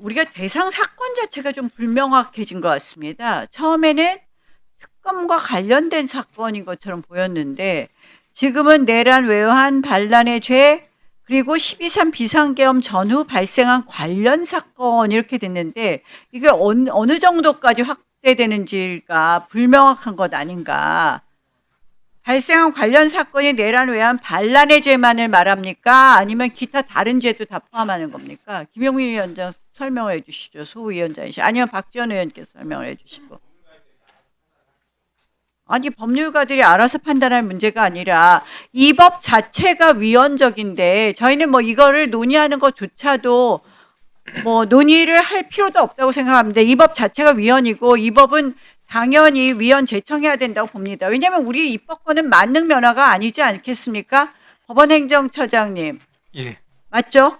우리가 대상 사건 자체가 좀 불명확해진 것 같습니다. 처음에는 특검과 관련된 사건인 것처럼 보였는데 지금은 내란 외환 반란의 죄 그리고 12.3 비상계엄 전후 발생한 관련 사건 이렇게 됐는데 이게 어느 정도까지 확대되는지가 불명확한 것 아닌가. 발생한 관련 사건이 내란 외환 반란의 죄만을 말합니까? 아니면 기타 다른 죄도 다 포함하는 겁니까? 김용민 위원장 설명을 해주시죠. 소위원장이시. 아니면 박지원 의원께서 설명을 해주시고. 아니 법률가들이 알아서 판단할 문제가 아니라 이 법 자체가 위헌적인데 저희는 뭐 이거를 논의하는 것조차도 뭐 논의를 할 필요도 없다고 생각합니다. 이 법 자체가 위헌이고 이 법은 당연히 위헌 제청해야 된다고 봅니다. 왜냐하면 우리 입법권은 만능 면허가 아니지 않겠습니까? 법원행정처장님. 예. 맞죠?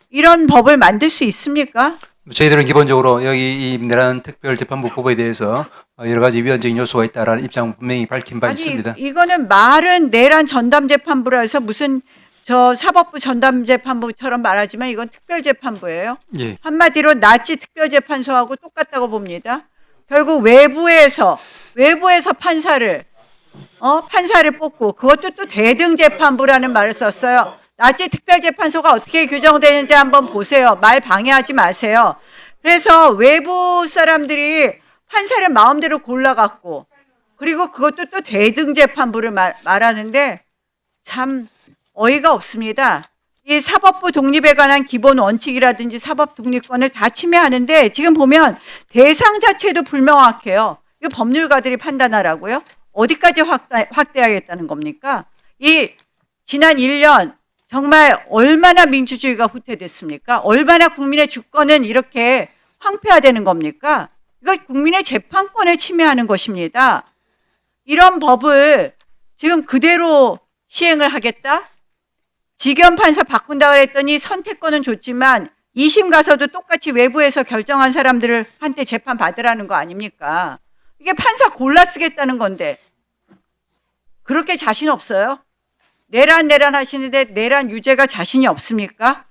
이런 법을 만들 수 있습니까? 저희들은 기본적으로 여기 이 내란 특별재판부 법에 대해서 여러 가지 위헌적인 요소가 있다라는 입장 분명히 밝힌 바 있습니다. 이거는 말은 내란 전담재판부라 해서 무슨 저 사법부 전담재판부처럼 말하지만 이건 특별재판부예요. 예. 한마디로 나치 특별재판소하고 똑같다고 봅니다. 결국 외부에서 판사를 뽑고 그것도 또 대등재판부라는 말을 썼어요. 나치 특별재판소가 어떻게 규정되는지 한번 보세요. 말 방해하지 마세요. 그래서 외부 사람들이 판사를 마음대로 골라갖고 그리고 그것도 또 대등재판부를 말하는데 참 어이가 없습니다. 이 사법부 독립에 관한 기본 원칙이라든지 사법 독립권을 다 침해하는데 지금 보면 대상 자체도 불명확해요. 이거 법률가들이 판단하라고요? 어디까지 확대하겠다는 겁니까? 이 지난 1년 정말 얼마나 민주주의가 후퇴됐습니까? 얼마나 국민의 주권은 이렇게 황폐화되는 겁니까? 이거 국민의 재판권을 침해하는 것입니다. 이런 법을 지금 그대로 시행을 하겠다? 지겸 판사 바꾼다고 했더니 선택권은 줬지만 2심 가서도 똑같이 외부에서 결정한 사람들을 한테 재판 받으라는 거 아닙니까? 이게 판사 골라 쓰겠다는 건데 그렇게 자신 없어요? 내란 하시는데 내란 유죄가 자신이 없습니까?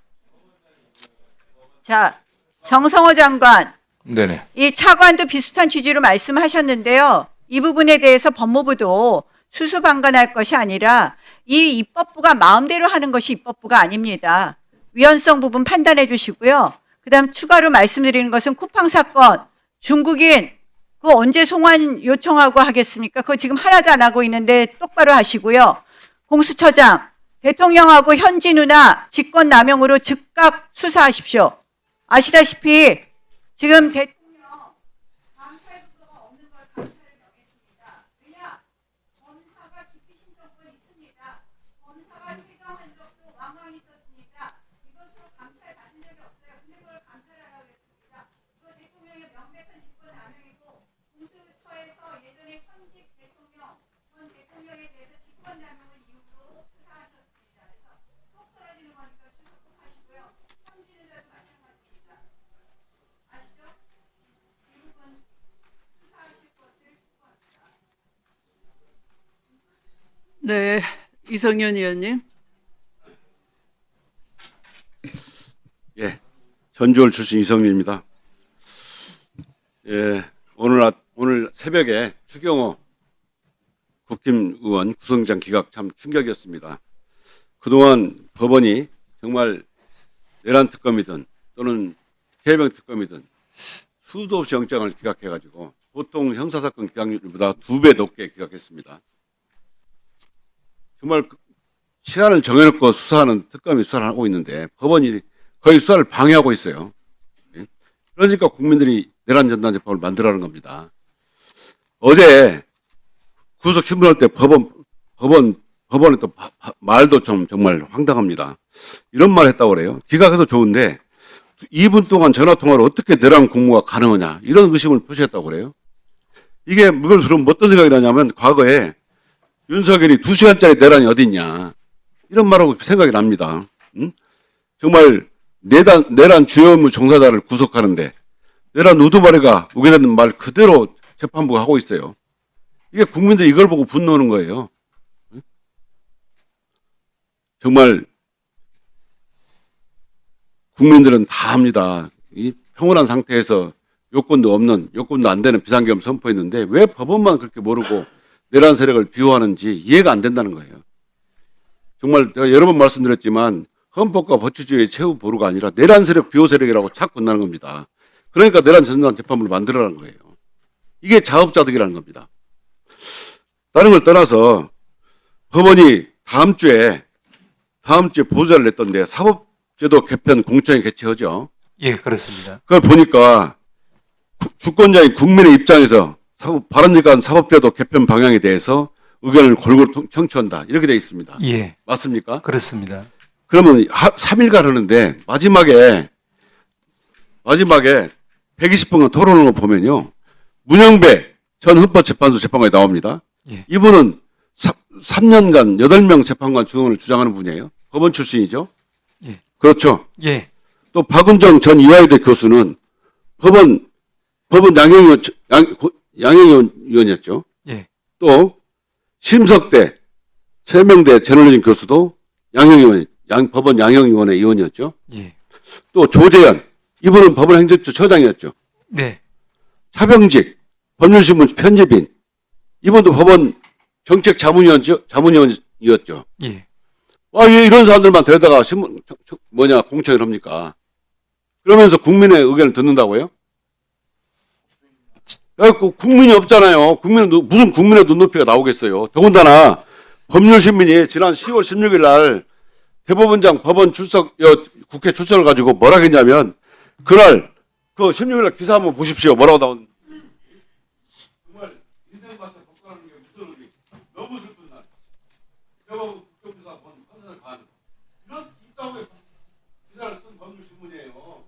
자, 정성호 장관. 네네. 이 차관도 비슷한 취지로 말씀하셨는데요. 이 부분에 대해서 법무부도 수수방관할 것이 아니라 이 입법부가 마음대로 하는 것이 입법부가 아닙니다. 위헌성 부분 판단해 주시고요. 그다음 추가로 말씀드리는 것은 쿠팡 사건, 중국인 그거 언제 송환 요청하고 하겠습니까? 그거 지금 하나도 안 하고 있는데 똑바로 하시고요. 공수처장, 대통령하고 현지 누나 직권남용으로 즉각 수사하십시오. 아시다시피 지금 대통령 감찰 구조가 없는 걸 감찰을 명했습니다. 왜냐? 검사가 기피 신청권이 있습니다. 검사가 퇴정한 적도 왕왕 있었습니다. 이것으로 감찰 받은 적이 없어요. 근데 그걸 감찰하라고 했습니다. 이거 대통령의 명백한 직권남용이고 공수처에서 예전에 현직 대통령, 전 대통령에 대해서 직권남용을 이유로 수사하셨습니다. 그래서 속 떨어지는 거니까 수사 꼭 하시고요. 현지인들도 마찬가지입니다. 아시죠? 미국은 수사하실 것을 촉구합니다. 네, 이성현 의원님. 예, 전주월 출신 이성윤입니다. 예, 오늘 새벽에 추경호 국힘의원 구성장 기각 참 충격이었습니다. 그동안 법원이 정말 내란 특검이든 또는 개명 특검이든 수도 없이 영장을 기각해가지고 보통 형사사건 기각률보다 2배 높게 기각했습니다. 정말 시간을 정해놓고 수사하는 특검이 수사를 하고 있는데 법원이 거의 수사를 방해하고 있어요. 그러니까 국민들이 내란 전담재판을 만들라는 겁니다. 어제 구속 신문할 때 법원의 또 말도 좀 정말 황당합니다. 이런 말 했다고 그래요. 기각해도 좋은데 2분 동안 전화통화로 어떻게 내란 공무가 가능하냐 이런 의심을 표시했다고 그래요. 이게 이걸 들으면 어떤 생각이 나냐면 과거에 윤석열이 2시간짜리 내란이 어디 있냐 이런 말하고 생각이 납니다. 정말 내란 주요 업무 종사자를 구속하는데 내란 우두머리가 우게 되는 말 그대로 재판부가 하고 있어요. 이게 국민들이 이걸 보고 분노하는 거예요. 정말 국민들은 다 합니다. 이 평온한 상태에서 요건도 없는, 요건도 안 되는 비상계엄 선포했는데 왜 법원만 그렇게 모르고 내란 세력을 비호하는지 이해가 안 된다는 거예요. 정말 제가 여러 번 말씀드렸지만 헌법과 법치주의의 최후 보루가 아니라 내란 세력 비호 세력이라고 자꾸 건다는 겁니다. 그러니까 내란 전단 재판부를 만들어라는 거예요. 이게 자업자득이라는 겁니다. 다른 걸 떠나서 법원이 다음 주에 보고자를 냈던데 사법제도 개편 공청회 개최하죠. 예, 그렇습니다. 그걸 보니까 주권자인 국민의 입장에서 바른미래당 사법제도 개편 방향에 대해서 의견을 골고루 청취한다. 이렇게 되어 있습니다. 예, 맞습니까? 그렇습니다. 그러면 3일간 하는데 마지막에 120분간 토론하는 거 보면요. 문영배 전 헌법재판소 재판관이 나옵니다. 예. 이분은 3년간 8명 재판관 중원을 주장하는 분이에요. 법원 출신이죠. 예. 그렇죠. 예, 또 박은정 전 이화여대 교수는 법원 양형위원이었죠. 예, 또 심석대 세명대 저널리즘 교수도 법원 양형위원회 위원이었죠. 예, 또 조재현 이분은 법원 행정처 처장이었죠. 네, 차병직 법률신문 편집인 이분도 법원 정책 자문위원이었죠. 예. 왜 이런 사람들만 데려다가 공청회를 합니까? 그러면서 국민의 의견을 듣는다고요? 국민이 없잖아요. 무슨 국민의 눈높이가 나오겠어요. 더군다나 법률신문이 지난 10월 16일 날 대법원장 법원 국회 출석을 가지고 뭐라 했냐면 그날 16일 날 기사 한번 보십시오. 뭐라고 나온 정말 인생 바쳐 복사하는 게 무슨 의미? 너무 슬픈 날. 대법원 국정조사 판사를 간 이런 이따구의 기사를 쓴 법률신문이에요.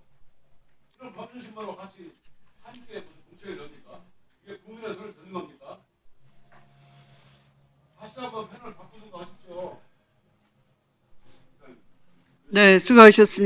이런 법률신문하고 같이 함께 무슨 공청회 됩니까? 이게 국민의 소리를 듣는 겁니까? 다시 한번 패널 바꾸든가 하십시오. 네, 수고하셨습니다.